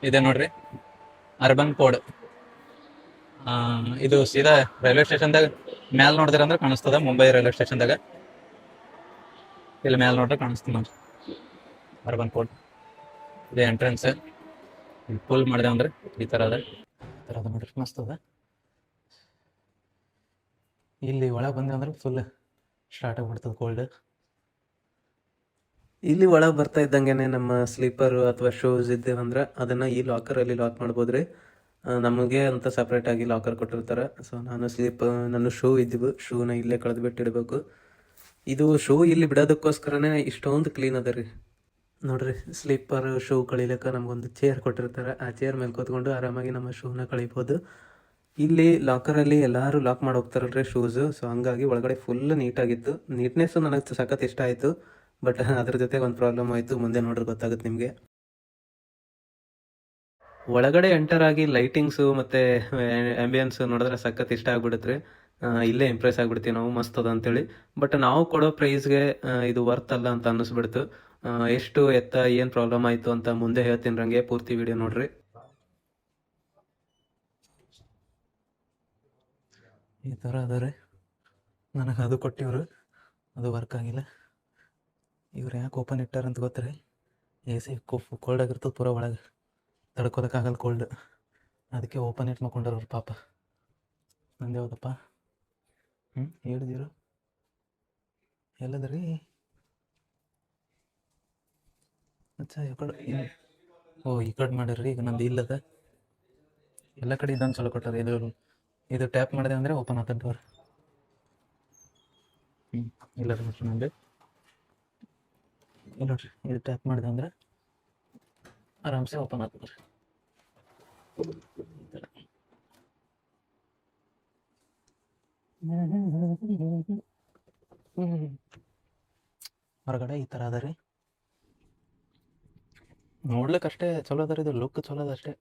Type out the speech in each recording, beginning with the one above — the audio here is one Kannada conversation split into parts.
ಇದೆ ನೋಡ್ರಿ, ಅರ್ಬನ್ ಕೋಡ್. ಇದು ಸೀದಾ ರೈಲ್ವೆ ಸ್ಟೇಷನ್ದಾಗ ಮ್ಯಾಲ್ ನೋಡಿದ್ರಿ ಅಂದ್ರೆ ಕಾಣಿಸ್ತದ, ಮುಂಬೈ ರೈಲ್ವೆ ಸ್ಟೇಷನ್ದಾಗ. ಇಲ್ಲಿ ಮ್ಯಾಲ್ ನೋಡ್ರೆ ಕಾಣಿಸ್ತದ ನೋಡ್ರಿ, ಅರ್ಬನ್ ಕೋಡ್. ಇದೆ ಎಂಟ್ರೆನ್ಸ್. ಫುಲ್ ಮಾಡಿದೆ ಅಂದ್ರೆ ಈ ಥರ ಅದ ನೋಡ್ರಿ, ಮಸ್ತ್ ಅದ. ಇಲ್ಲಿ ಒಳಗೆ ಬಂದೆ ಅಂದ್ರೆ ಫುಲ್ ಸ್ಟಾರ್ಟ್ ಆಗ್ಬಿಡ್ತದೆ ಕೋಲ್ಡ್. ಇಲ್ಲಿ ಒಳಗೆ ಬರ್ತಾ ಇದ್ದಂಗೆನೆ ನಮ್ಮ ಸ್ಲೀಪರ್ ಅಥವಾ ಶೂಸ್ ಇದ್ದೇವಂದ್ರೆ ಅದನ್ನು ಈ ಲಾಕರಲ್ಲಿ ಲಾಕ್ ಮಾಡ್ಬೋದ್ರಿ. ನಮಗೆ ಅಂತ ಸಪ್ರೇಟಾಗಿ ಲಾಕರ್ ಕೊಟ್ಟಿರ್ತಾರೆ. ಸೊ ನಾನು ನನ್ನ ಶೂ ಇದ್ದಿವು, ಶೂನ ಇಲ್ಲೇ ಕಳೆದು ಬಿಟ್ಟಿಡಬೇಕು. ಇದು ಶೂ ಇಲ್ಲಿ ಬಿಡೋದಕ್ಕೋಸ್ಕರನೇ ಇಷ್ಟೊಂದು ಕ್ಲೀನ್ ಅದ ರೀ. ನೋಡ್ರಿ, ಸ್ಲೀಪರ್ ಶೂ ಕಳಿಲಿಕ್ಕೆ ನಮಗೊಂದು ಚೇರ್ ಕೊಟ್ಟಿರ್ತಾರೆ. ಆ ಚೇರ್ ಮೇಲೆ ಕೂತ್ಕೊಂಡು ಆರಾಮಾಗಿ ನಮ್ಮ ಶೂನ ಕಳಿಬೋದು. ಇಲ್ಲಿ ಲಾಕರಲ್ಲಿ ಎಲ್ಲರೂ ಲಾಕ್ ಮಾಡಿ ಹೋಗ್ತಾರಲ್ರಿ ಶೂಸು. ಸೊ ಹಂಗಾಗಿ ಒಳಗಡೆ ಫುಲ್ ನೀಟಾಗಿತ್ತು. ನೀಟ್ನೆಸ್ಸು ನನಗೆ ಸಖತ್ ಇಷ್ಟ ಆಯಿತು. ಬಟ್ ಅದ್ರ ಜೊತೆ ಒಂದು ಪ್ರಾಬ್ಲಮ್ ಆಯಿತು, ಮುಂದೆ ನೋಡ್ರಿ ಗೊತ್ತಾಗುತ್ತೆ ನಿಮಗೆ. ಒಳಗಡೆ ಎಂಟರ್ ಆಗಿ ಲೈಟಿಂಗ್ಸು ಮತ್ತು ಆ್ಯಂಬಿಯನ್ಸ್ ನೋಡಿದ್ರೆ ಸಖತ್ ಇಷ್ಟ ಆಗ್ಬಿಡುತ್ತೆ. ಇಲ್ಲೇ ಇಂಪ್ರೆಸ್ ಆಗಿಬಿಡ್ತೀವಿ ನಾವು, ಮಸ್ತ್ ಅದ ಅಂತೇಳಿ. ಬಟ್ ನಾವು ಕೊಡೋ ಪ್ರೈಸ್ಗೆ ಇದು ವರ್ತ್ ಅಲ್ಲ ಅಂತ ಅನ್ನಿಸ್ಬಿಡ್ತು. ಎಷ್ಟು ಎತ್ತ ಏನು ಪ್ರಾಬ್ಲಮ್ ಆಯಿತು ಅಂತ ಮುಂದೆ ಹೇಳ್ತೀನಿ ರಂಗೆ, ಪೂರ್ತಿ ವಿಡಿಯೋ ನೋಡ್ರಿ. ಈ ಥರ ಅದ ರೀ. ನನಗೆ ಅದು ಕೊಟ್ಟಿವ್ರು, ಅದು ವರ್ಕ್ ಆಗಿಲ್ಲ. ಇವ್ರು ಯಾಕೆ ಓಪನ್ ಇಟ್ಟಾರಂತ ಗೊತ್ತ್ರಿ? ಎ ಸಿ ಕೋಲ್ಡ್ ಆಗಿರ್ತದೆ ಪೂರ ಒಳಗೆ, ತಡ್ಕೋದಕ್ಕಾಗಲ್ಲ ಕೋಲ್ಡ್. ಅದಕ್ಕೆ ಓಪನ್ ಇಟ್ಟು ಮಕ್ಕೊಂಡವ್ರು ಪಾಪ. ನಂದು ಯಾವುದಪ್ಪ? 70 ಎಲ್ಲದ ರೀ? ಅಚ್ಚಾ ಈ ಕಡೆ. ಈ ಕಡೆ ಮಾಡಿರಿ. ಈಗ ನಂದು ಇಲ್ಲದ, ಎಲ್ಲ ಕಡೆ ಇದ್ದಂಗೆ ಚಲೋ ಕೊಟ್ಟಾರೆ. ಇದು ಟ್ಯಾಪ್ ಮಾಡಿದೆ ಅಂದರೆ ಓಪನ್ ಆಗ್ತದೆ ಡೋರ್. ಇಲ್ಲ ರೀ, ಮತ್ತೆ ನಂದು ಇಲ್ಲ ನೋಡ್ರಿ, ಇದು ಟ್ಯಾಪ್ ಮಾಡಿದೆ ಅಂದ್ರೆ ಆರಾಮ್ಸೆ ಓಪನ್ ಆಗ್ತದೆ ರೀ. ಹೊರಗಡೆ ಈ ಥರ ಅದ ರೀ. ನೋಡ್ಲಿಕ್ಕೆ ಅಷ್ಟೇ ಚಲೋ ಅದ ರೀ, ಇದು ಲುಕ್ ಚಲೋ ಅದ ಅಷ್ಟೇ.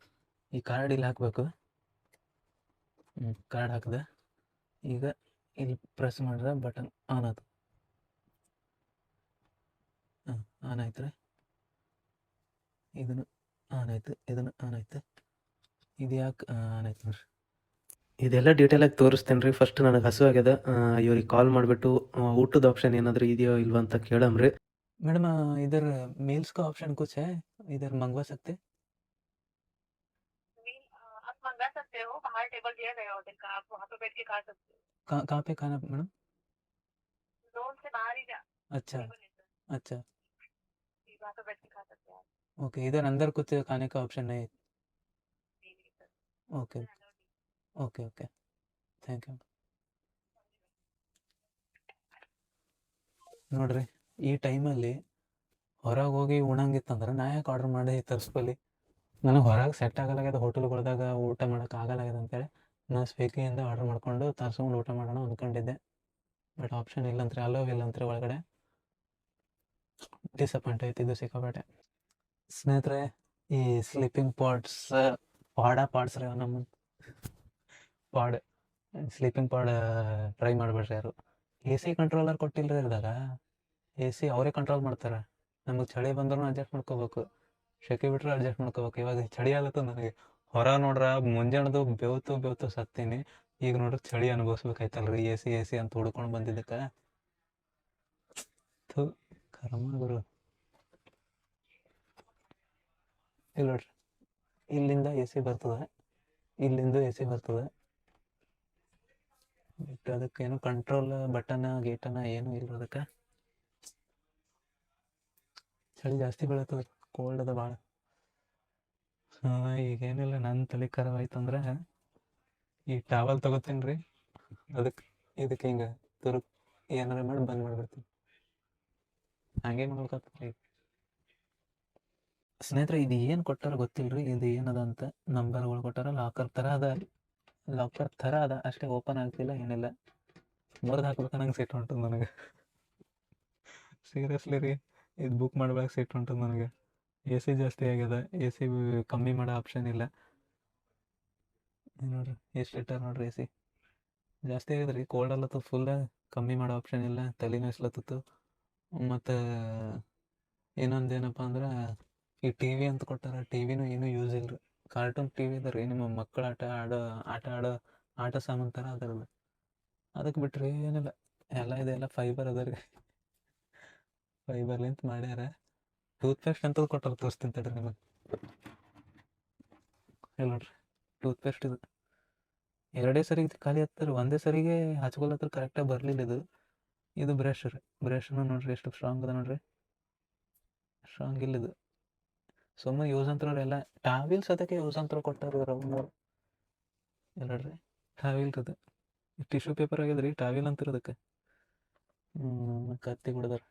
ಈ ಕಾರ್ಡ್ ಇಲ್ಲಿ ಹಾಕಬೇಕು. ಕಾರ್ಡ್ ಹಾಕಿದೆ. ಈಗ ಇಲ್ಲಿ ಪ್ರೆಸ್ ಮಾಡಿದ್ರೆ ಬಟನ್ ಆನ್ ಆಯ್ತು. ಆನ್ ಆಯ್ತು ರೀ. ಇದನ್ನು ಆನ್ ಆಯ್ತು, ಇದನ್ನು ಆನ್ ಆಯ್ತು. ಇದು ಯಾಕೆ ಆನ್ ಆಯ್ತು ನೋಡ್ರಿ. ಇದೆಲ್ಲ ಡೀಟೇಲಾಗಿ ತೋರಿಸ್ತೇನೆ ರೀ. ಫಸ್ಟ್ ನನಗೆ ಹಸು ಆಗ್ಯದ, ಇವ್ರಿಗೆ ಕಾಲ್ ಮಾಡಿಬಿಟ್ಟು ಊಟದ ಆಪ್ಷನ್ ಏನಾದರೂ ಇದೆಯೋ ಇಲ್ವ ಅಂತ ಕೇಳಮ್ರಿ. मैडम इधर मील्स का ऑप्शन कुछ है, इधर मंगवा सकते? आप मंगा सकते हो, बाहर टेबल दिया गया होटल का, आप वहाँ पे बैठ के खा सकते हो। कहाँ पे खाना मैडम? जोन से बाहर ही जा अच्छा टेबल है सर, अच्छा, वहाँ पे बैठ के खा सकते हो आप। ओके. इधर अंदर कुछ खाने का ऑप्शन नहीं? नहीं नहीं सर, ओके सर अलाउड नहीं। Okay okay, thank you. ನೋಡ್ರಿ, ಈ ಟೈಮಲ್ಲಿ ಹೊರಗೆ ಹೋಗಿ ಉಣಂಗಿತ್ತಂದ್ರೆ ನಾ ಯಾಕೆ ಆರ್ಡ್ರ್ ಮಾಡಿ ತರಿಸ್ಕೊಲಿ? ನನಗೆ ಹೊರಗೆ ಸೆಟ್ ಆಗಲಾಗ್ಯದ, ಹೋಟೆಲ್ಗಳ್ದಾಗ ಊಟ ಮಾಡೋಕೆ ಆಗಲಾಗ್ಯದ ಅಂತೇಳಿ ನಾನು ಸ್ವಿಗ್ಗಿಯಿಂದ ಆರ್ಡ್ರ್ ಮಾಡ್ಕೊಂಡು ತರ್ಸ್ಕೊಂಡು ಊಟ ಮಾಡೋಣ ಅಂದ್ಕೊಂಡಿದ್ದೆ. ಬಟ್ ಆಪ್ಷನ್ ಇಲ್ಲಂತ್ರಿ, ಅಲೋವ್ ಇಲ್ಲಂತ್ರಿ ಒಳಗಡೆ. ಡಿಸಪಾಯಿಂಟ್ ಆಯ್ತು ಇದು ಸಿಕ್ಕಾಪಟ್ಟೆ. ಸ್ನೇಹಿತರೆ, ಈ ಸ್ಲೀಪಿಂಗ್ ಪಾಡ್ಸ್ ರೀ ನಮ್ಮ ಪಾಡ್ ಸ್ಲೀಪಿಂಗ್ ಪಾಡ್ ಟ್ರೈ ಮಾಡಿಬಿಡ್ರಿ ಯಾರು. ಎ ಸಿ ಕಂಟ್ರೋಲರ್ ಕೊಟ್ಟಿಲ್ಲರಿ ಇದ್ದಾಗ. ಎ ಸಿ ಅವರೇ ಕಂಟ್ರೋಲ್ ಮಾಡ್ತಾರೆ. ನಮಗೆ ಚಳಿ ಬಂದ್ರೂ ಅಡ್ಜಸ್ಟ್ ಮಾಡ್ಕೋಬೇಕು, ಸೆಕೆ ಬಿಟ್ರೆ ಅಡ್ಜಸ್ಟ್ ಮಾಡ್ಕೋಬೇಕು. ಇವಾಗ ಚಳಿ ಆಗುತ್ತೆ ನನಗೆ. ಹೊರ ನೋಡ್ರೆ ಮುಂಜಾನೆದು ಬೆವ್ತು ಸತ್ತೀನಿ. ಈಗ ನೋಡ್ರಿ ಚಳಿ ಅನುಭವಿಸ್ಬೇಕಾಯ್ತಲ್ರಿ, ಎ ಸಿ ಅಂತ ಹುಡ್ಕೊಂಡು ಬಂದಿದ್ದಕ್ಕೆ. ಕರ್ಮ ಗುರು. ಇಲ್ಲ ನೋಡ್ರಿ, ಇಲ್ಲಿಂದ ಎ ಸಿ ಬರ್ತದೆ, ಇಲ್ಲಿಂದ ಎ ಸಿ ಬರ್ತದೆ. ಬಟ್ ಅದಕ್ಕೇನು ಕಂಟ್ರೋಲ್ ಬಟನ್ ಗೇಟನ ಏನೂ ಇಲ್ಲ. ಅದಕ್ಕೆ ಚಳಿ ಜಾಸ್ತಿ ಬೀಳತ್ತದ, ಕೋಲ್ಡ್ ಅದ ಭಾಳ. ಈಗೇನಿಲ್ಲ, ನನ್ನ ತಲೆ ಖರಾಬ್ ಆಯ್ತಂದ್ರೆ ಈ ಟವಲ್ ತೊಗೋತೀನಿ ರೀ, ಇದಕ್ಕೆ ಹಿಂಗೆ ತುರುಕ್ ಏನಾರ ಮಾಡಿ ಬಂದ್ ಮಾಡಿಬಿಡ್ತೀನಿ. ಹಂಗೆ ಮಾಡ್ಬೇಕತ್ರಿ. ಸ್ನೇಹಿತರೆ, ಇದು ಏನು ಕೊಟ್ಟಾರ ಗೊತ್ತಿಲ್ರಿ, ಇದು ಏನದ ಅಂತ. ನಂಬರ್ಗಳು ಕೊಟ್ಟಾರ, ಲಾಕರ್ ಥರ ಅದ ಅಷ್ಟೇ. ಓಪನ್ ಆಗ್ತಿಲ್ಲ, ಏನಿಲ್ಲ. ಮುರಿದು ಹಾಕ್ಬೇಕು ನಂಗೆ ಸಿಟ್ಟು ಹೊಂಟದ ನನಗೆ. ಸೀರಿಯಸ್ಲಿ ರೀ, ಇದು ಬುಕ್ ಮಾಡ್ಬೇಕು ಸಿಟ್ಟು ಹೊಂಟದ ನನಗೆ. ಎ ಸಿ ಜಾಸ್ತಿ ಆಗ್ಯದ, ಎ ಸಿ ಕಮ್ಮಿ ಮಾಡೋ ಆಪ್ಷನ್ ಇಲ್ಲ. ನೋಡ್ರಿ ಎಷ್ಟು ಇಟ್ಟಾರ ನೋಡ್ರಿ. ಎ ಸಿ ಜಾಸ್ತಿ ಆಗ್ಯದ ರೀ, ಕೋಲ್ಡ್ ಅಲ್ಲತ್ತದ ಫುಲ್. ಕಮ್ಮಿ ಮಾಡೋ ಆಪ್ಷನ್ ಇಲ್ಲ, ತಲೆನೂ ಇಸ್ಲತ್ತಿತ್ತು. ಮತ್ತು ಇನ್ನೊಂದು ಏನಪ್ಪ ಅಂದ್ರೆ ಈ ಟಿ ವಿ ಅಂತ ಕೊಟ್ಟಾರ, ಟಿ ವಿನೂ ಏನೂ ಯೂಸ್ ಇಲ್ಲ ರೀ. ಕಾರ್ಟೂನ್ ಟಿ ವಿ ಅದ ರೀ ನಿಮ್ಮ ಮಕ್ಕಳು ಆಟ ಸಾಮಾನು ಥರ ಅದ ರೀ ಅದಕ್ಕೆ ಬಿಟ್ರೆ ಏನಿಲ್ಲ ಎಲ್ಲ ಇದೆಲ್ಲ ಫೈಬರ್ ಅದ ರೀ ಫೈಬರ್ಲಿಂತ ಮಾಡ್ಯಾರ ಟೂತ್ಪೇಸ್ಟ್ ಅಂತದ್ದು ಕೊಟ್ಟಾರ ತೋರಿಸ್ತೀನಿ ತಡ್ರಿ ನಿಮಗೆ ಇಲ್ಲ ನೋಡ್ರಿ ಟೂತ್ಪೇಸ್ಟ್ ಇದು ಎರಡೇ ಸರಿಗೆ ಇದು ಖಾಲಿ ಹತ್ತಾರೆ ಒಂದೇ ಸರಿಗೆ ಹಚ್ಕೊಳತ್ರ ಕರೆಕ್ಟಾಗಿ ಬರಲಿಲ್ಲ ಇದು ಬ್ರಷ್ ರೀ ಬ್ರಷ್ನು ನೋಡ್ರಿ ಎಷ್ಟು ಸ್ಟ್ರಾಂಗ್ ಅದ ನೋಡ್ರಿ ಸ್ಟ್ರಾಂಗ್ ಇಲ್ಲ ಇದು ಸುಮ್ಮನೆ ಯೂಸ್ ಅಂತ ಎಲ್ಲ ಟಾವಿಲ್ ಸದ್ಯಕ್ಕೆ ಯೂಸ್ ಅಂತ ಕೊಟ್ಟಾರ ಇವ್ರು ಎಲ್ಲಡ್ರಿ ಟಾವಿಲ್ ಅದು ಟಿಶ್ಯೂ ಪೇಪರ್ ಆಗ್ಯದ ರೀ ಟಾವಿಲ್ ಅಂತಿರ ಅದಕ್ಕೆ ಕತ್ತಿ ಹೊಡೆದಾರ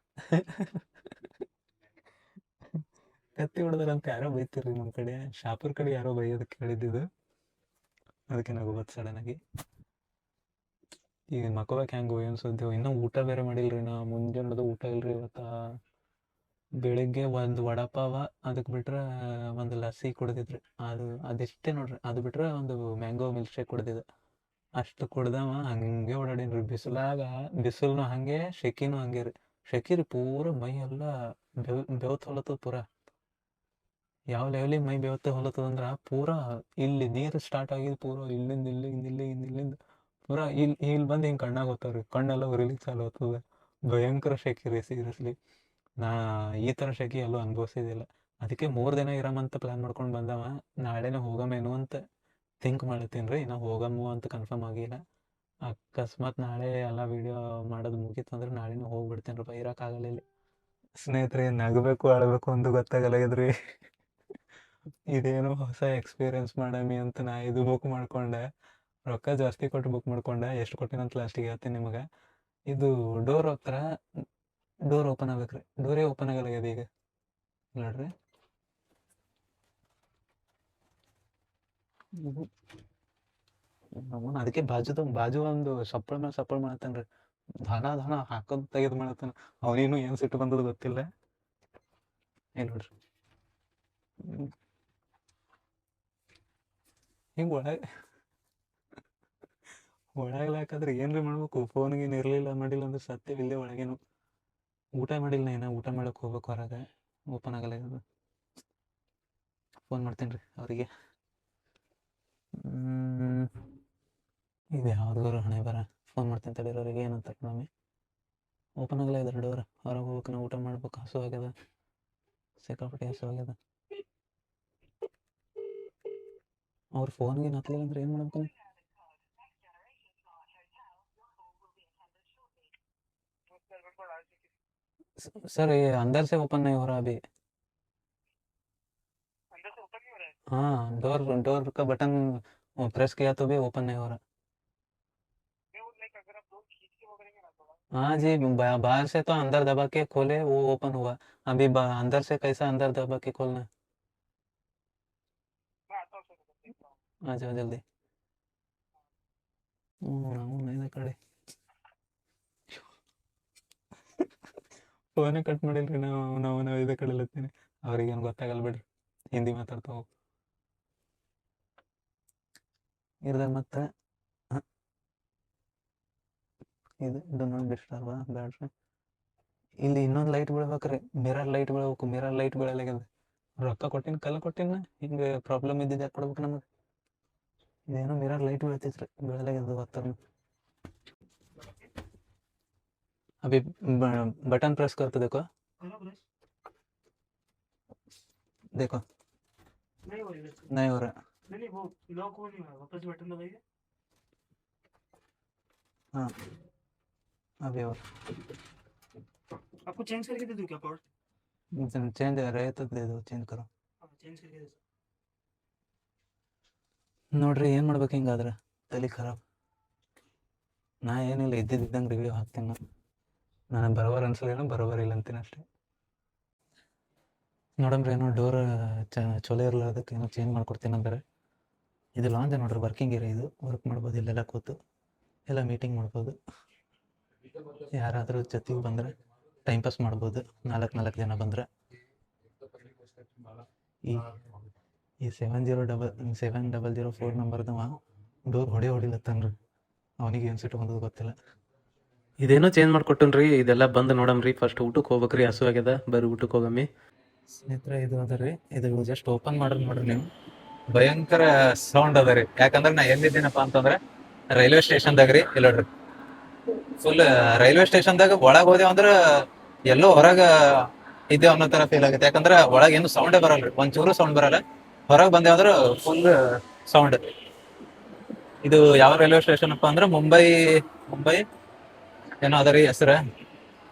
ಕತ್ತಿ ಹೊಡೆದಾರ ಅಂತ ಯಾರೋ ಬೈತಿರ್ರಿ ನಮ್ಮ ಕಡೆ ಶಾಪುರ್ ಕಡೆ ಯಾರೋ ಬೈಯೋದಕ್ಕೆ ಹೇಳಿದ್ದು ಅದಕ್ಕೆ ನಾವು ಗೊತ್ತು ಸಡನ್ನಾಗಿ ಈಗ ಮಕ್ಕೋಬೇಕು ಹೆಂಗೆ ಏನು ಸುದ್ದಿ ಇನ್ನೂ ಊಟ ಬೇರೆ ಮಾಡಿಲ್ರಿ ನಾ ಮುಂಜಾನೆ ಊಟ ಇಲ್ರಿ ಇವತ್ತು ಬೆಳಿಗ್ಗೆ ಒಂದು ವಡಪಾವ ಅದಕ್ಕೆ ಬಿಟ್ರೆ ಒಂದು ಲಸ್ಸಿ ಕುಡ್ದಿದ್ರಿ ಅದೆಷ್ಟೇ ನೋಡ್ರಿ ಅದು ಬಿಟ್ರೆ ಒಂದು ಮ್ಯಾಂಗೋ ಮಿಲ್ಕ್ ಶೇಕ್ ಕುಡ್ದಿದ್ದೆ ಅಷ್ಟು ಕುಡ್ದವ ಹಂಗೆ ಓಡಾಡೀನಿ ಬಿಸಿಲ್ನು ಹಂಗೆ ಶೆಕಿನೂ ಹಂಗೆ ರೀ ಶೆಕಿ ರೀ ಪೂರ ಮೈ ಎಲ್ಲ ಬೆವತ್ ಹೊಲತ್ತದ ಪೂರ ಯಾವ ಲೆವೆಲಿಗೆ ಮೈ ಬೆವತ್ತ ಹೊಲತ್ತದಂದ್ರೆ ಪೂರ ಇಲ್ಲಿ ನೀರು ಸ್ಟಾರ್ಟ್ ಆಗಿದ್ದು ಪೂರ ಇಲ್ಲಿಂದ ಪೂರ ಇಲ್ಲಿ ಬಂದು ಹಿಂಗೆ ಕಣ್ಣಾಗ ಹೋಗ್ತಾವ್ರಿ ಕಣ್ಣೆಲ್ಲ ಉರಿಲಿಕ್ಕೆ ಚಾಲು ಆಗ್ತದೆ ಭಯಂಕರ ಶೆಕಿ ರೀ ಸೀರಿಯಸ್ಲಿ ನಾ ಈ ಥರ ಶೆಕಿ ಎಲ್ಲೂ ಅನುಭವಿಸಿದಿಲ್ಲ ಅದಕ್ಕೆ 3 ದಿನ ಇರಮಂತ ಪ್ಲ್ಯಾನ್ ಮಾಡ್ಕೊಂಡು ಬಂದವ ನಾಳೆನೇ ಹೋಗಮೇನು ಅಂತ ಥಿಂಕ್ ಮಾಡತ್ತೀನಿ ರೀ ಇನ್ನು ಹೋಗಮ್ಮು ಅಂತ ಕನ್ಫರ್ಮ್ ಆಗಿಲ್ಲ ಅಕಸ್ಮಾತ್ ನಾಳೆ ಎಲ್ಲ ವೀಡಿಯೋ ಮಾಡೋದು ಮುಗೀತು ಅಂದ್ರೆ ನಾಳೆನೂ ಹೋಗ್ಬಿಡ್ತೇನೆ ರೀ ಇರೋಕ್ಕಾಗಲ್ಲ ಇಲ್ಲಿ ಸ್ನೇಹಿತರೆ ನಗಬೇಕು ಅಳಬೇಕು ಅಂತ ಗೊತ್ತಾಗಲ್ಲಾಗಿದ್ರಿ ಇದೇನೋ ಹೊಸ ಎಕ್ಸ್ಪೀರಿಯನ್ಸ್ ಮಾಡಮಿ ಅಂತ ನಾ ಇದು ಬುಕ್ ಮಾಡ್ಕೊಂಡೆ ರೊಕ್ಕ ಜಾಸ್ತಿ ಕೊಟ್ಟು ಬುಕ್ ಮಾಡ್ಕೊಂಡೆ ಎಷ್ಟು ಕೊಟ್ಟಿನಂತ ಲಾಸ್ಟಿಗೆ ಹೇಳ್ತೀನಿ ನಿಮಗೆ ಇದು ಡೋರ್ ಹತ್ರ ಡೋರ್ ಓಪನ್ ಆಗ್ಬೇಕ್ರಿ ಡೋರೇ ಓಪನ್ ಆಗಲ್ಲಾಗ್ಯದ ಈಗ ನೋಡ್ರಿ ಅದಕ್ಕೆ ಬಾಜು ಒಂದು ಸಪ್ಪಳ ಮೇಲೆ ಸಪ್ಪಳ ಮಾಡತ್ತೇನ್ರಿ ಧನ ಹಾಕೋದು ತೆಗೆದು ಮಾಡತ್ತಾನ ಅವನೇನು ಏನು ಸಿಟ್ಟು ಬಂದದ್ದು ಗೊತ್ತಿಲ್ಲ ಏನ್ ನೋಡ್ರಿ ಹಿಂಗೆ ಒಳಗ್ಲಾಕಾದ್ರೆ ಏನ್ರಿ ಮಾಡ್ಬೇಕು ಫೋನ್ಗೆ ಇರಲಿಲ್ಲ ಮಾಡಿಲ್ಲ ಅಂದ್ರೆ ಸತ್ಯವಿಲ್ಲದೆ ಒಳಗೇನು ಊಟ ಮಾಡಿಲ್ಲ ನಾ ಊಟ ಮಾಡಕ್ಕೆ ಹೋಗ್ಬೇಕು ಹೊರಗೆ ಓಪನ್ ಆಗಲ್ಲ ಇದು ಫೋನ್ ಮಾಡ್ತೀನಿ ರೀ ಅವರಿಗೆ ಇದು ಯಾವ್ದಾದ್ರು ಹಣೆ ಬರ ಫೋನ್ ಮಾಡ್ತೀನಿ ತಡೀರೋರಿಗೆ ಏನಂತ ನಮ್ಮಿ ಓಪನ್ ಆಗಲ್ಲ ಇದ್ರೆ ಡೋರ್ ಹೊರಗೆ ಹೋಗ್ಬೇಕು ನಾವು ಊಟ ಮಾಡ್ಬೇಕು ಹಸು ಆಗ್ಯದ ಸಿಕ್ಕಾಪಟ್ಟೆ ಹಸು ಆಗ್ಯದ ಅವ್ರ ಫೋನ್ಗೆ ಹತ್ತಲಿಲ್ಲ ಅಂದ್ರೆ ಏನು ಮಾಡ್ಬೇಕು सर ये अंदर से ओपन नहीं हो रहा अभी हाँ डोर का बटन प्रेस किया तो भी ओपन नहीं हो रहा हाँ जी बाहर से तो अंदर दबा के खोले वो ओपन हुआ अभी अंदर से कैसा अंदर दबा के खोलना आ जाओ जल्दी नहीं कड़े ಫೋನೇ ಕಟ್ ಮಾಡಿಲ್ರಿ ನಾವು ಇದೇ ಕಡೆಲತ್ತೀನಿ ಅವ್ರಿಗೇನು ಗೊತ್ತಾಗಲ್ಲ ಬಿಡ್ರಿ ಹಿಂದಿ ಮಾತಾಡ್ತಾ ಹೋಗಿ ಇರ್ದ ಮತ್ತೆ ಇದು ನೋಡಿ ಡಿಸ್ಟರ್ಬ ಬ್ಯಾಡ್ರಿ ಇಲ್ಲಿ ಇನ್ನೊಂದು ಲೈಟ್ ಬೀಳ್ಬೇಕ್ರಿ ಮಿರರ್ ಲೈಟ್ ಬೀಳ್ಬೇಕು ಮಿರರ್ ಲೈಟ್ ಬೀಳಲಾಗ್ಯದ ರೊಕ್ಕ ಕೊಟ್ಟಿನ ಹಿಂಗೆ ಪ್ರಾಬ್ಲಮ್ ಇದ್ದಿದ್ದು ಯಾಕೆ ಕೊಡ್ಬೇಕು ನಮಗೆ ಇದೇನೋ ಮಿರರ್ ಲೈಟ್ ಬೀಳ್ತೈತ್ರಿ ಬೀಳಲಾಗ್ಯದ ಗೊತ್ತಾರ अभी बटन प्रेस कर तो देखो नहीं हो रहा नहीं वो लॉक हो नहीं रहा वापस बटन दबाइए हाँ अभी और आपको चेंज करके दे दूं क्या कोड चेंज रहे तो दे दो चेंज करो चेंज करके दे ನೋಡ್ರಿ ಏನು ಮಾಡ್ಬೇಕು ಹಿಂಗಾದ್ರೆ ತಲೆ ಖರಾಬ್ ನಾ ಏನಿಲ್ಲ ಇದ್ದಿದ್ದಂಗೆ ರಿವ್ಯೂ ಹಾಕ್ತೀನಿ ನಾನು ಬರೋಬರ್ ಅನ್ಸಲೇನೋ ಬರೋಬರ್ ಇಲ್ಲ ಅಂತೀನಿ ಅಷ್ಟೇ ನೋಡಮ್ರಿ ಏನೋ ಡೋರ್ ಚಲೋ ಇರಲ್ಲ ಅದಕ್ಕೆ ಏನೋ ಚೇಂಜ್ ಮಾಡ್ಕೊಡ್ತೀನಿ ಅಂದ್ರೆ ಇದು ಲಾಂಜ್ ನೋಡ್ರಿ ವರ್ಕಿಂಗ್ ಏರಿಯಾ ಇದು ವರ್ಕ್ ಮಾಡ್ಬೋದು ಇಲ್ಲೆಲ್ಲ ಕೂತು ಎಲ್ಲ ಮೀಟಿಂಗ್ ಮಾಡ್ಬೋದು ಯಾರಾದರೂ ಜೊತೆಗೆ ಬಂದರೆ ಟೈಮ್ ಪಾಸ್ ಮಾಡ್ಬೋದು 4 ಜನ ಬಂದರೆ ಈ 70004 ನಂಬರ್ದವ ಡೋರ್ ಹೊಡಿಲತ್ತಾನ್ರಿ ಅವನಿಗೆ ಏನು ಸಿಟ್ಟು ಬಂದದ್ದು ಗೊತ್ತಿಲ್ಲ ಇದೇನೋ ಚೇಂಜ್ ಮಾಡ್ಕೊಟ್ಟನ್ರಿ ಇದೆಲ್ಲ ಬಂದು ನೋಡಮ್ರಿ ಫಸ್ಟ್ ಊಟಕ್ಕೆ ಹೋಗ್ಬೇಕ್ರಿ ಹಸು ಆಗ್ಯದ ಬರ್ರಿ ಊಟಕ್ಕೆ ಹೋಗಮ್ಮಿ ಸ್ನೇಹಿತರೆ ಇದು ಅದ ರೀ ಇದು ಜಸ್ಟ್ ಓಪನ್ ಮಾಡೋದು ನೋಡ್ರಿ ನೀವು ಭಯಂಕರ ಸೌಂಡ್ ಅದ ರೀ. ಯಾಕಂದ್ರೆ ನಾ ಎಲ್ಲಿದ್ದೀನಪ್ಪ ಅಂತಂದ್ರೆ ರೈಲ್ವೆ ಸ್ಟೇಷನ್ದಾಗ ರೀ. ಇಲ್ಲ ನೋಡ್ರಿ, ಫುಲ್ ರೈಲ್ವೆ ಸ್ಟೇಷನ್ದಾಗ ಒಳಗ್ ಹೋದೇವ್ ಅಂದ್ರ ಎಲ್ಲೋ ಹೊರಗ ಇದ್ದೇವ್ ಅನ್ನೋ ತರ ಫೀಲ್ ಆಗುತ್ತೆ. ಯಾಕಂದ್ರ ಒಳಗ್ ಏನು ಸೌಂಡೇ ಬರಲ್ರಿ, ಒಂಚೂರು ಸೌಂಡ್ ಬರಲ್ಲ. ಹೊರಗ್ ಬಂದೇವ್ ಅಂದ್ರ ಫುಲ್ ಸೌಂಡ್. ಇದು ಯಾವ ರೈಲ್ವೆ ಸ್ಟೇಷನ್ ಅಪ್ಪ ಅಂದ್ರ ಮುಂಬೈ ಏನೋ ಅದ ರೀ ಹೆಸರ.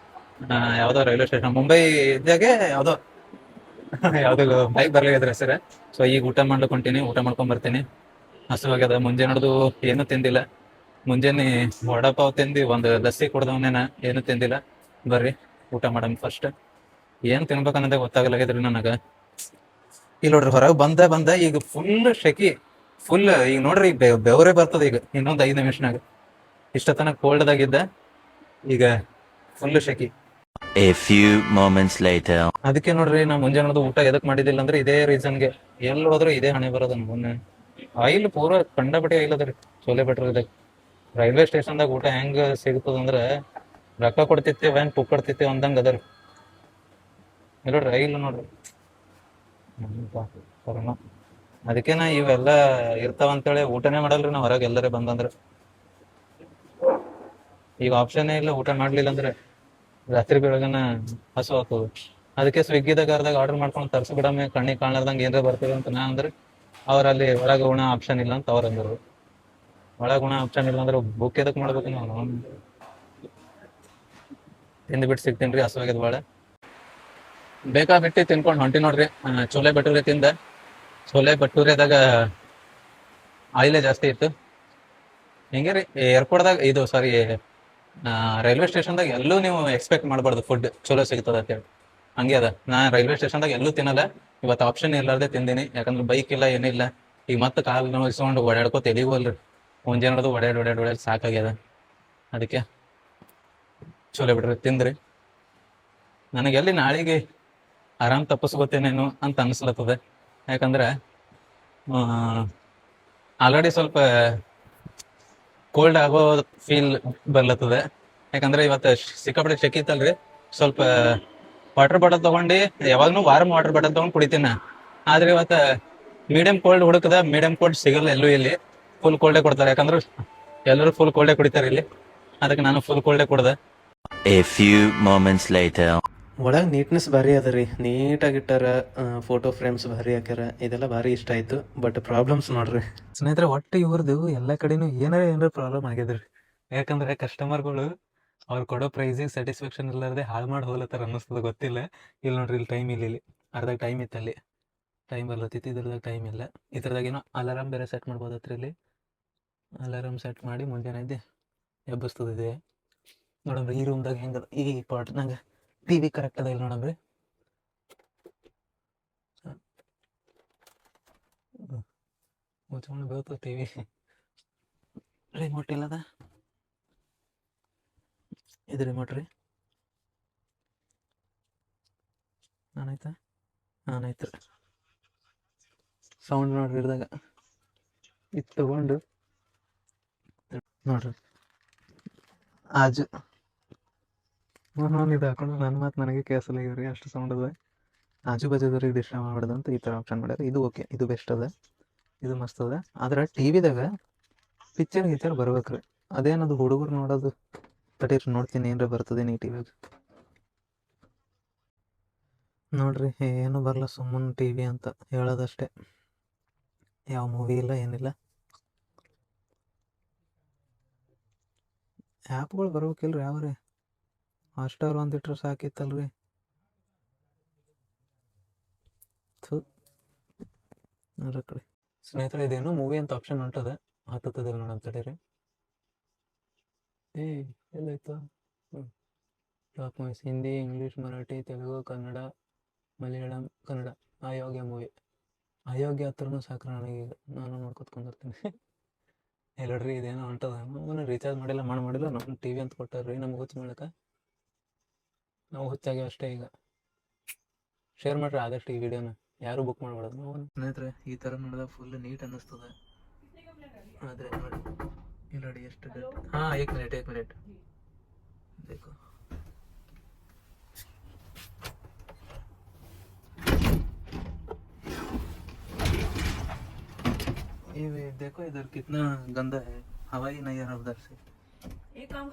ಯಾವ್ದೋ ರೈಲ್ವೆ ಸ್ಟೇಷನ್ ಮುಂಬೈ ಇದ್ದಾಗೆ ಯಾವ್ದೋ ಯಾವ್ದು ಬೈಕ್ ಬರ್ಲಿದ್ರ ಹೆಸರ. ಸೊ ಈಗ ಊಟ ಮಾಡ್ಲಿಕ್ಕೆ ಹೊಂಟೀನಿ, ಊಟ ಮಾಡ್ಕೊಂಡ್ ಬರ್ತೀನಿ. ಹಸುವಾಗ್ಯದ. ಮುಂಜಾನೆ ನೋಡ್ದು ಏನು ತಿಂದಿಲ್ಲ. ಮುಂಜಾನೆ ವಡಾಪಾವ್ ತಿಂದು ಒಂದು ಲಸ್ಸಿ ಕುಡ್ದವನೇನ, ಏನು ತಿಂದಿಲ್ಲ. ಬರ್ರಿ ಊಟ ಮಾಡಮ್ ಫಸ್ಟ್. ಏನ್ ತಿನ್ಬೇಕನ್ನೋದೇ ಗೊತ್ತಾಗಲಾಗಿದ್ರಿ ನನಗ. ಇಲ್ಲಿ ನೋಡ್ರಿ ಹೊರಗೆ ಬಂದ ಈಗ ಫುಲ್ ಶೆಕಿ, ಫುಲ್ ಈಗ ನೋಡ್ರಿ ಈಗ ಬೆವರೇ ಬರ್ತದ ಈಗ ಇನ್ನೊಂದ್ 5 ನಿಮಿಷನಾಗ. ಇಷ್ಟ ತನಕ ಕೋಲ್ಡ್ದಾಗಿದ್ದ, ಈಗ full ಶೆಕಿ. A few moments later. ಅದಕ್ಕೆ ನೋಡ್ರಿ ನಾ ಮುಂಜಾನೆ ಊಟ ಎದಕ್ ಮಾಡಿದಿಲ್ಲ ಅಂದ್ರೆ ಇದೇ ರೀಸನ್ಗೆ. ಎಲ್ಲಿ ಹೋದ್ರು ಇದೇ ಹಣೆ ಬರೋದು ಮೊನ್ನೆ. ಆಯಿಲ್ ಪೂರ ಕಂಡಪಟ್ಟಿ ಆಯಿಲ್ ಅದ್ರಿ ಚೋಲೆ ಭಟ್ರದಾಗ. ರೈಲ್ವೆ ಸ್ಟೇಷನ್ದಾಗ ಊಟ ಹೆಂಗ ಸಿಗ್ತದಂದ್ರ ರೊಕ್ಕ ಕೊಡ್ತಿತ್ತೇವ್ ಹೆಂಗ್ ಪುಕ್ಕಡ್ತಿತ್ತೇವ್ ಅಂದಂಗ ಅದರಿ. ನೋಡ್ರಿ ಆಯಿಲ್ ನೋಡ್ರಿ. ಕರ್ಮ. ಅದಕ್ಕೆ ನಾ ಇವೆಲ್ಲ ಇರ್ತಾವಂತೇಳಿ ಊಟನೇ ಮಾಡಲ್ರಿ ನಾ ಹೊರಗೆ ಎಲ್ಲರೇ ಬಂದಂದ್ರ. ಈಗ ಆಪ್ಷನ್ನೇ ಇಲ್ಲ ಊಟ ಮಾಡ್ಲಿಲ್ಲ ಅಂದ್ರೆ ರಾತ್ರಿ ಬೆಳಗನ ಹಸು ಆಗ್ತದ. ಅದಕ್ಕೆ ಸ್ವಿಗ್ಗಿದಾಗ ಅರ್ದಾಗ ಆರ್ಡರ್ ಮಾಡ್ಕೊಂಡು ತರ್ಸಿ ಬಿಡಮ್ಮೆ, ಕಣ್ಣಿಗೆ ಕಾಣಲಾರ್ದಂಗೆ ಏನಾರ ಬರ್ತದೆ ಅಂತ ನಾ ಅಂದ್ರೆ ಅವ್ರಲ್ಲಿ ಒಳಗೆ ಉಣ ಆಪ್ಷನ್ ಇಲ್ಲ ಅಂತ ಅವ್ರ ಅಂದರು. ಒಳಗೆ ಉಣ ಆಪ್ಷನ್ ಇಲ್ಲ ಅಂದ್ರೆ ಬುಕ್ ಎದಕ್ ಮಾಡ್ಬೇಕು ನಾವು? ತಿಂದ್ಬಿಟ್ಟು ಸಿಗ್ತೀನಿ ಹಸುವಾಗ್ಯದ ಭಾಳ. ಬೇಕಾಬಿಟ್ಟು ತಿನ್ಕೊಂಡು ಹೊಂಟಿ ನೋಡ್ರಿ. ಚೋಲೆ ಭಟೂರೆ ತಿಂದ. ಚೋಲೆ ಭಟೂರೆದಾಗ ಆಯಿಲೇ ಜಾಸ್ತಿ ಇತ್ತು. ಹಿಂಗೆ ರೀ ಏರ್ಪೋರ್ಟ್ದಾಗ ಇದು ಸಾರಿ ರೈಲ್ವೆ ಸ್ಟೇಷನ್ದಾಗ ಎಲ್ಲೂ ನೀವು ಎಕ್ಸ್ಪೆಕ್ಟ್ ಮಾಡಬಾರ್ದು ಫುಡ್ ಚಲೋ ಸಿಗ್ತದ ಅಂತೇಳಿ. ಹಂಗೆ ಅದ. ನಾ ರೈಲ್ವೆ ಸ್ಟೇಷನ್ದಾಗ ಎಲ್ಲೂ ತಿನ್ನಲ್ಲ. ಇವತ್ತು ಆಪ್ಷನ್ ಇರ್ಲಾರ್ದೆ ತಿಂದಿನಿ. ಯಾಕಂದ್ರೆ ಬೈಕ್ ಇಲ್ಲ ಏನಿಲ್ಲ. ಈಗ ಮತ್ತೆ ಕಾಲು ನೋಯಿಸ್ಕೊಂಡು ಓಡಾಡ್ಕೋತ ಎಲ್ಲಿಗೂ ಅಲ್ರಿ. ಮುಂಜಾನೆ ನೋಡೋದು ಓಡಾಡಿ ಸಾಕಾಗ್ಯದ. ಅದಕ್ಕೆ ಚಲೋ ಬಿಡ್ರಿ ತಿಂದ್ರಿ. ನನಗೆ ಎಲ್ಲಿ ನಾಳೆಗೆ ಆರಾಮ್ ತಪ್ಪಿಸ್ಕೋತೇನೇನು ಅಂತ ಅನ್ಸ್ಲತ್ತದ. ಯಾಕಂದ್ರೆ ಆಲ್ರೆಡಿ ಸ್ವಲ್ಪ ಕೋಲ್ಡ್ ಆಗೋ ಫೀಲ್ ಬರ್ಲತ್ತದ. ಯಾಕಂದ್ರೆ ಇವತ್ತು ಸಿಕ್ಕಾಪಟ್ಟೆ ಶೆಕಿತ್ತಲ್ರಿ. ಸ್ವಲ್ಪ ವಾಟರ್ ಬಾಟಲ್ ತಗೊಂಡು ಯಾವಾಗ್ಲೂ ವಾರಮ್ ವಾಟರ್ ಬಾಟಲ್ ತಗೊಂಡು ಕುಡಿತೀನಿ. ಆದ್ರೆ ಇವತ್ತು ಮೀಡಿಯಂ ಕೋಲ್ಡ್ ಹುಡುಕದ. ಮೀಡಿಯಂ ಕೋಲ್ಡ್ ಸಿಗಲ್ಲ ಎಲ್ಲೂ. ಇಲ್ಲಿ ಫುಲ್ ಕೋಲ್ಡೇ ಕೊಡ್ತಾರೆ. ಯಾಕಂದ್ರೆ ಎಲ್ಲರೂ ಫುಲ್ ಕೋಲ್ಡೇ ಕುಡಿತಾರೆ ಇಲ್ಲಿ. ಅದಕ್ಕೆ ನಾನು ಫುಲ್ ಕೋಲ್ಡೇ ಕುಡ್ದೆ. A few moments later. ಒಳಗೆ ನೀಟ್ನೆಸ್ ಭಾರಿ ಅದ ರೀ. ನೀಟಾಗಿಟ್ಟಾರ, ಫೋಟೋ ಫ್ರೇಮ್ಸ್ ಭಾರಿ ಹಾಕ್ಯಾರ. ಇದೆಲ್ಲ ಭಾರಿ ಇಷ್ಟ ಆಯ್ತು. ಬಟ್ ಪ್ರಾಬ್ಲಮ್ಸ್ ನೋಡ್ರಿ ಸ್ನೇಹಿತರೆ, ಒಟ್ಟು ಇವ್ರದ್ದು ಎಲ್ಲ ಕಡೆನೂ ಏನಾರ ಪ್ರಾಬ್ಲಮ್ ಆಗ್ಯದ್ರಿ. ಯಾಕಂದ್ರೆ ಕಸ್ಟಮರ್ಗಳು ಅವ್ರು ಕೊಡೋ ಪ್ರೈಸಿಗೆ ಸ್ಯಾಟಿಸ್ಫ್ಯಾಕ್ಷನ್ ಇಲ್ಲಾರ್ದೆ ಹಾಳು ಮಾಡಿ ಹೋಗ್ಲತ್ತಾರ ಅನ್ನಿಸ್ತದ. ಗೊತ್ತಿಲ್ಲ. ಇಲ್ಲಿ ನೋಡ್ರಿ, ಇಲ್ಲಿ ಟೈಮ್ ಇಲ್ಲ. ಇಲ್ಲಿ ಅರ್ಧ ಟೈಮ್ ಇತ್ತು. ಅಲ್ಲಿ ಟೈಮ್ ಬರ್ಲತ್ತಿತ್ತು. ಇದ್ರದಾಗ ಟೈಮ್ ಇಲ್ಲ. ಇದ್ರದಾಗ ಏನೋ ಅಲಾರಾಮ್ ಬೇರೆ ಸೆಟ್ ಮಾಡ್ಬೋದತ್ರಿ. ಇಲ್ಲಿ ಅಲಾರಾಮ್ ಸೆಟ್ ಮಾಡಿ ಮುಂಜಾನೆ ಎದ್ದು ಎಬ್ಬಿಸ್ತದಿದೆ. ನೋಡಮ್ರಿ ಈ ರೂಮ್ದಾಗ ಹೆಂಗದ. ಈ ಪಾಟ್ನಾಗ ಟಿ ವಿ ಕರೆಕ್ಟ್ ಅದ ಇಲ್ಲ ನೋಡಮ್ರಿ. ಮುಚ್ಕೊಂಡು ಬೀಳ್ತದ ಟಿ ವಿ. ರಿಮೋಟ್ ಇಲ್ಲದ. ಇದು ರಿಮೋಟ್ ರೀ. ಆನಾಯ್ತಾ? ಆನಾಯ್ತು. ಸೌಂಡ್ ನೋಡ್ರಿ ಹಿಡ್ದಾಗ ಇದು ತಗೊಂಡು ನೋಡ್ರಿ ಆಜು ಇದು ಹಾಕೊಂಡು ನನ್ನ ಮಾತು ನನಗೆ ಕೇಳಿಸಲ್ಲ ಇವ್ರಿ. ಅಷ್ಟು ಸೌಂಡ್ ಅದ. ಆಜು ಬಾಜುದವ್ರಿಗೆ ಡಿಸ್ಟರ್ಬ್ ಮಾಡ್ಬಾರ್ದು ಅಂತ ಈ ಥರ ಆಪ್ಷನ್ ಮಾಡ್ಯಾರ. ಇದು ಓಕೆ, ಇದು ಬೆಸ್ಟ್ ಅದ, ಇದು ಮಸ್ತ್ ಅದ. ಆದ್ರೆ ಟಿ ವಿದಾಗ ಪಿಕ್ಚರ್ ಬರ್ಬೇಕ್ರಿ. ಅದೇನದು ಹುಡುಗರು ನೋಡೋದು ತಡೀರಿ ನೋಡ್ತೀನಿ ಏನಾರ ಬರ್ತದೇನು ಈ ಟಿ ವಿಯಾಗ. ನೋಡ್ರಿ ಏನು ಬರಲ್ಲ, ಸುಮ್ಮನೆ ಟಿ ವಿ ಅಂತ ಹೇಳೋದಷ್ಟೇ. ಯಾವ ಮೂವಿ ಇಲ್ಲ ಏನಿಲ್ಲ. ಆ್ಯಪ್ಗಳು ಬರ್ಬೇಕಿಲ್ರಿ ಯಾವ್ರಿ. ಹಾಟ್ಸ್ಟಾರ್ ಒಂದಿಟ್ರೆ ಸಾಕಿತ್ತಲ್ರಿ. ನೋಡ್ರಿ ಕಡೆ ಸ್ನೇಹಿತರೆ, ಇದೇನೋ ಮೂವಿ ಅಂತ ಆಪ್ಷನ್ ಹೊಂಟದ. ಹತ್ತದ ನೋಡೋಣ ತಡೀರಿ. ಎಲ್ಲಾಯ್ತು? Top movies: Hindi, English, Marathi, Telugu, Kannada, Malayalam, Kannada. Ayogya movie. Ayogya ಹತ್ರನೂ ಸಾಕ್ರ ನನಗೀಗ. ನಾನು ನೋಡ್ಕೊತ್ಕೊಂಡಿರ್ತೀನಿ. ಎಲ್ಲಡ್ರಿ ಇದೇನೋ ಹೊಂಟದ. ಅವನು ರೀಚಾರ್ಜ್ ಮಾಡಿಲ್ಲ ನಮ್ಮ ಟಿ ವಿ ಅಂತ ಕೊಟ್ಟಾರ್ರಿ ನಮ್ಗೆ ಹುಚ್ಚು ಮಾಡಕ್ಕೆ. ನಾವು ಹುಚ್ಚಾಗಿ ಅಷ್ಟೇ. ಈಗ ಶೇರ್ ಮಾಡ್ರಿ ಆದಷ್ಟು ಈ ವಿಡಿಯೋನ. ಯಾರು ಬುಕ್ ಮಾಡ್ಬಾರ್ದು. ಸ್ನೇಹಿತರೆ, ಈ ಥರ ನೋಡಿದಾಗ ಫುಲ್ ನೀಟ್ ಅನ್ನಿಸ್ತದ. ಆದರೆ ನೋಡಿ ಇಲ್ಲಡಿ ಎಷ್ಟು ಹಾಂ. ಏಕ್ ಮಿನಿಟ್ ಬೇಕು. ये देखो इधर कितना गंदा है, हवा ही नहीं आ रहा उधर से। एक काम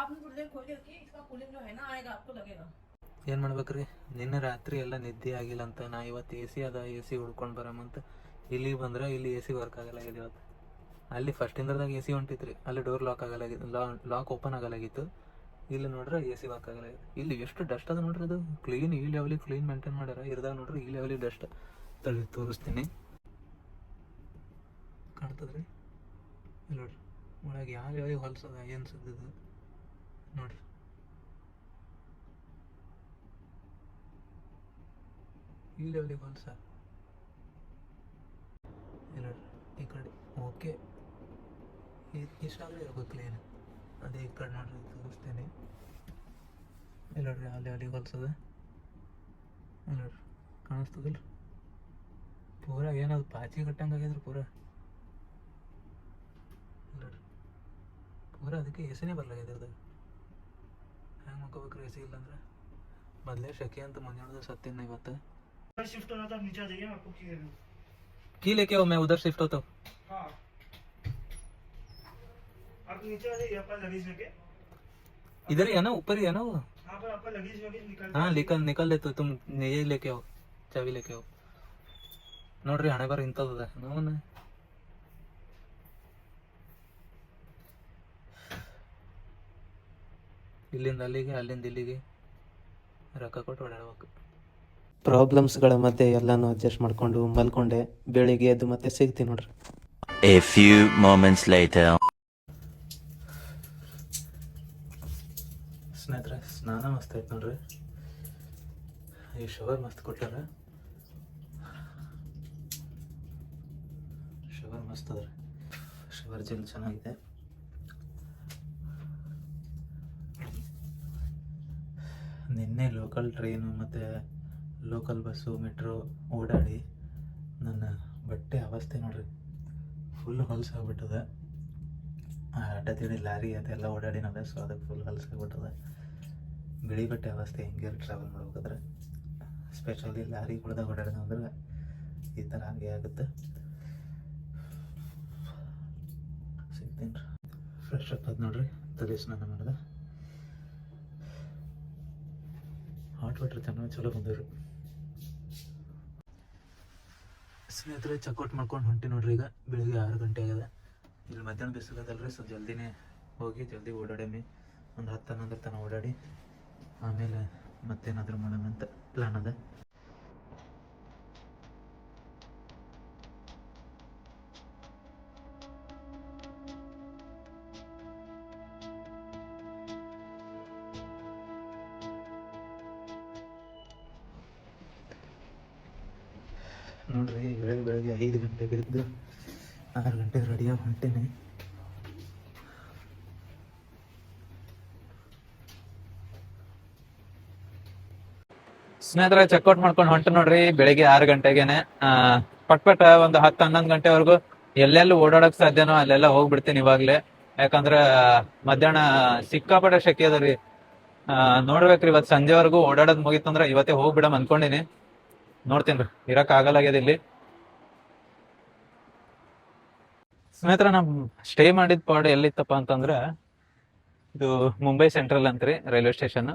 आपने थोड़ी देर खोलिए कि इसका कूलिंग जो है ना आएगा आपको लगेगा। ಏನು ಮಾಡ್ಬೇಕ್ರಿ, ನಿನ್ನೆ ರಾತ್ರಿ ಎಲ್ಲ ನಿದ್ದೆ ಆಗಿಲ್ಲ ಅಂತ ನಾ ಇವತ್ತು ಎ ಸಿ ಅದ, ಎ ಸಿ ಹುಡ್ಕೊಂಡು ಬರಮಂತ ಇಲ್ಲಿಗೆ ಬಂದ್ರೆ ಇಲ್ಲಿ ಎ ಸಿ ವರ್ಕ್ ಆಗಲಾಗಿದೆ ಇವತ್ತು. ಅಲ್ಲಿ ಫಸ್ಟಿಂದ್ರದಾಗ ಎ ಸಿ ಹೊಂಟಿತ್ರಿ, ಅಲ್ಲಿ ಡೋರ್ ಲಾಕ್ ಆಗಲಾಗಿತ್ತು, ಲಾಕ್ ಓಪನ್ ಆಗಲಾಗಿತ್ತು. ಇಲ್ಲಿ ನೋಡ್ರೆ ಎ ಸಿ ವರ್ಕ್ ಆಗಲಾಗಿದೆ. ಇಲ್ಲಿ ಎಷ್ಟು ಡಸ್ಟ್ ಅದ ನೋಡ್ರಿ, ಅದು ಕ್ಲೀನ್ ಈ ಲೆವೆಲಿಗೆ ಕ್ಲೀನ್ ಮೇಂಟೈನ್ ಮಾಡ್ಯಾರ. ಇರ್ದಾಗ ನೋಡ್ರಿ ಈ ಲೆವೆಲಿಗೆ ಡಸ್ಟ್ ತೋರಿಸ್ತೀನಿ, ಕಾಣ್ತದ್ರಿ ಇಲ್ಲಿ ನೋಡ್ರಿ. ಒಳಗೆ ಯಾವ ಲೆವೆಲಿಗೆ ಹೊಲ್ಸದ ಏನು ಸದ್ದದು ನೋಡ್ರಿ. ಈ ಲೆವೆಲಿಗೆ ಹೊಲ್ಸ ಇಲ್ಲ ಈ ಕಡೆ ಓಕೆ, ಇಷ್ಟಾಗಲೇ ಇರ್ಬೇಕು ಕ್ಲೀನ್. ಅದೇ ಈ ಕಡೆ ನೋಡ್ರಿ ತೋರಿಸ್ತೇನೆ. ಇಲ್ಲ ನೋಡ್ರಿ ಆ ಲೆವೆಲಿಗೆ ಹೊಲ್ಸದ. ಇಲ್ಲ ನೋಡ್ರಿ ಕಾಣಿಸ್ತದಲ್ಲ, ಪೂರ ಏನದು ಪಾಚಿ ಕಟ್ಟಂಗೆ ಆಗ್ಯದ್ರಿ ಪೂರ. ನೋಡ್ರಿ ಪೂರ ಅದಕ್ಕೆ ಎ ಸಿನೇ ಬರ್ಲಾಗ್ಯದ ಅದಾಗ. ಹೆಂಗೆ ಮಕ್ಕೋಬೇಕ್ರಿ ಎ ಸಿ ಇಲ್ಲಂದ್ರೆ? ಮೊದಲೇ ಶೆಕೆ ಅಂತ ಮುಂಜಾನೆ ಸತ್ತಿನ ಇವತ್ತು. शिफ्ट होना था, आप नीचे आ जाइए, आपको की लेके आओ, मैं उधर शिफ्ट होता हूँ। हाँ आप नीचे आ जाइए, आपका लगेज लेके। इधर ही है ना, ऊपर ही है ना वो? हाँ पर आपका लगेज वगैरह निकाल हाँ निकल ले, तो तुम ये लेके आओ, चाबी लेके आओ. ನೋಡ್ರಿ ಹಣೆ ಬರ ಇಂಥದ ನೋನ. ಇಲ್ಲಿಂದ ಅಲ್ಲಿಗೆ, ಅಲ್ಲಿಂದ ಇಲ್ಲಿಗೆ ರೊಕ್ಕ ಕೊಟ್ಟು ಓಡಾಡ್ಬೇಕು. ಪ್ರಾಬ್ಲಮ್ಸ್ಗಳ ಮಧ್ಯೆ ಎಲ್ಲನೂ ಅಡ್ಜಸ್ಟ್ ಮಾಡಿಕೊಂಡು ಮಲ್ಕೊಂಡೆ. ಬೆಳಿಗ್ಗೆ ಎದ್ದು ಮತ್ತೆ ಸಿಗ್ತೀನಿ ನೋಡ್ರಿ. A few moments later. ಸ್ನೇಹಿತರೆ ಸ್ನಾನ ಮಸ್ತ್ ಆಯ್ತು ನೋಡ್ರಿ. ಈ ಶವರ್ ಮಸ್ತ್ ಕೊಟ್ಟಾರ, ಶವರ್ ಮಸ್ತ್ ಅದ, ಶವರ್ ಜೆಲ್ ಚೆನ್ನಾಗಿದೆ. ನಿನ್ನೆ ಲೋಕಲ್ ಟ್ರೈನು ಮತ್ತು ಲೋಕಲ್ ಬಸ್ಸು ಮೆಟ್ರೋ ಓಡಾಡಿ ನನ್ನ ಬಟ್ಟೆ ಅವಸ್ಥೆ ನೋಡ್ರಿ, ಫುಲ್ ಹೊಲ್ಸಾಗ್ಬಿಟ್ಟದ. ಅಡ್ಡದಿಡಿ ಲಾರಿ ಅದೆಲ್ಲ ಓಡಾಡಿನಲ್ಲ, ಸೊ ಅದಕ್ಕೆ ಫುಲ್ ಹೊಲ್ಸಾಗ್ಬಿಟ್ಟದ. ಬಿಳಿ ಬಟ್ಟೆ ಅವಸ್ಥೆ ಹಿಂಗೆ ಟ್ರಾವೆಲ್ ಮಾಡ್ಬೇಕಾದ್ರೆ, ಸ್ಪೆಷಲಿ ಲಾರಿಗಳ್ದಾಗ ಓಡಾಡಿದ್ರೆ ಈ ಥರ ಹಾಗೆ ಆಗುತ್ತೆ. ಸಿಗ್ತೀನಿ ರೀ. ಫ್ರೆಶ್ ಅಪ್ ಅದು ನೋಡ್ರಿ, ತಲೆ ಸ್ನಾನ ಮಾಡಿದೆ. ಹಾಟ್ ವಾಟರ್ ಚೆನ್ನಾಗಿ ಚಲೋ ಬಂದವ್ರಿ. ಸ್ನೇಹಿತರೆ ಚೆಕ್ಔಟ್ ಮಾಡ್ಕೊಂಡು ಹೊಂಟಿ ನೋಡ್ರಿ. ಈಗ ಬೆಳಿಗ್ಗೆ 6 ಗಂಟೆ ಆಗಿದೆ. ಇಲ್ಲಿ ಮಧ್ಯಾಹ್ನ ಬಿಸಿಲದಲ್ರಿ, ಸೊ ಜಲ್ದಿನೇ ಹೋಗಿ ಜಲ್ದಿ ಓಡಾಡಮಿ. ಒಂದು 10-11 ತನಕ ಓಡಾಡಿ ಆಮೇಲೆ ಮತ್ತೇನಾದರೂ ಮಾಡೋಣಂತ ಪ್ಲ್ಯಾನ್ ಅದ. ನೋಡ್ರಿ ಬೆಳಗ್ಗೆ 5 ಗಂಟೆಗೆ ಎದ್ದು 6 ಗಂಟೆಗೆ ರೆಡಿಯಾಗಿ ಹೊಂಟೇನೆ. ಸ್ನೇಹಿತರೆ ಚೆಕ್ಔಟ್ ಮಾಡ್ಕೊಂಡು ಹೊಂಟು ನೋಡ್ರಿ ಬೆಳಿಗ್ಗೆ 6 ಗಂಟೆಗೆನೆ. ಪಟ್ಪಟ ಒಂದು 10-11 ಗಂಟೆವರೆಗೂ ಎಲ್ಲೆಲ್ಲಿ ಓಡಾಡಕ್ ಸಾಧ್ಯನೋ ಅಲ್ಲೆಲ್ಲ ಹೋಗ್ಬಿಡ್ತೀನಿ ಇವಾಗ್ಲೇ. ಯಾಕಂದ್ರ ಮಧ್ಯಾಹ್ನ ಸಿಕ್ಕಾಪಟ್ಟೆ ಶೆಕೆ ಅದ ರೀ. ನೋಡ್ಬೇಕ್ರಿ ಇವತ್ತು ಸಂಜೆವರೆಗೂ ಓಡಾಡೋದ್ ಮುಗಿತಂದ್ರ ಇವತ್ತೇ ಹೋಗ್ಬಿಡಮ್ ಅನ್ಕೊಂಡಿನಿ. ನೋಡ್ತೀನಿ ಇರಕ್ ಆಗಲಾಗ್ಯದ ಇಲ್ಲಿ. ಸ್ನೇಹಿತರ ನಮ್ ಸ್ಟೇ ಮಾಡಿದ ಪಾಡ್ ಎಲ್ಲಿತ್ತಪ್ಪ ಅಂತಂದ್ರ ಇದು ಮುಂಬೈ ಸೆಂಟ್ರಲ್ ಅಂತ್ರಿ ರೈಲ್ವೆ ಸ್ಟೇಷನ್.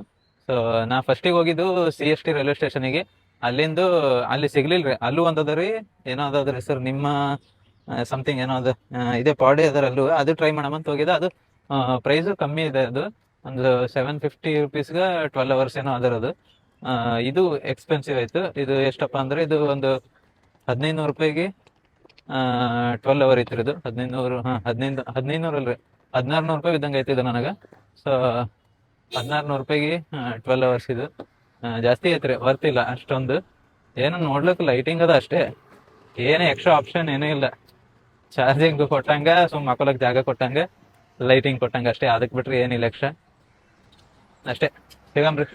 ಸೊ ನಾ ಫಸ್ಟಿಗೆ ಹೋಗಿದ್ದು CST ರೈಲ್ವೆ ಸ್ಟೇಷನ್ಗೆ. ಅಲ್ಲಿಂದು ಅಲ್ಲಿ ಸಿಗ್ಲಿಲ್ರಿ. ಅಲ್ಲೂ ಒಂದದ್ರಿ, ಏನೋ ಅದ್ರ ಹೆಸರು ನಿಮ್ಮ ಸಮಥಿಂಗ್ ಏನೋ ಅದ, ಇದೇ ಪಾಡೇ ಅದರ ಅಲ್ಲೂ. ಅದು ಟ್ರೈ ಮಾಡಮಂತ ಹೋಗಿದ್ದೆ. ಅದು ಪ್ರೈಸು ಕಮ್ಮಿ ಇದೆ. ಅದು ಒಂದು 750 rupeesಗೆ 12 hours ಏನೋ ಅದರದು. ಇದು ಎಕ್ಸ್ಪೆನ್ಸಿವ್ ಆಯ್ತು. ಇದು ಎಷ್ಟಪ್ಪ ಅಂದ್ರೆ ಇದು ಒಂದು 1500 ರೂಪಾಯಿಗೆ 12 hour ಐತ್ರಿ. ಇದು 1500 ಅಲ್ರಿ, 1600 ರೂಪಾಯಿ ಇದ್ದಂಗೆ ಐತಿ ಇದು ನನಗೆ. ಸೊ 1600 ರೂಪಾಯಿಗೆ 12 hours ಇದು ಜಾಸ್ತಿ ಐತ್ರಿ, ವರ್ತ್ ಇಲ್ಲ ಅಷ್ಟೊಂದು. ಏನೋ ನೋಡ್ಲಿಕ್ಕೆ ಲೈಟಿಂಗ್ ಅದ ಅಷ್ಟೇ, ಏನೇ ಎಕ್ಸ್ಟ್ರಾ ಆಪ್ಷನ್ ಏನೂ ಇಲ್ಲ. ಚಾರ್ಜಿಂಗ್ ಕೊಟ್ಟಂಗ, ಸುಮ್ ಹಾಕೊಳಕ್ ಜಾಗ ಕೊಟ್ಟಂಗ, ಲೈಟಿಂಗ್ ಕೊಟ್ಟಂಗ ಅಷ್ಟೇ. ಅದಕ್ಕೆ ಬಿಟ್ರೆ ಏನಿಲ್ಲ ಎಕ್ಸ್ಟ್ರಾ ಅಷ್ಟೇ. ಸಿಗಮ್ರಿ.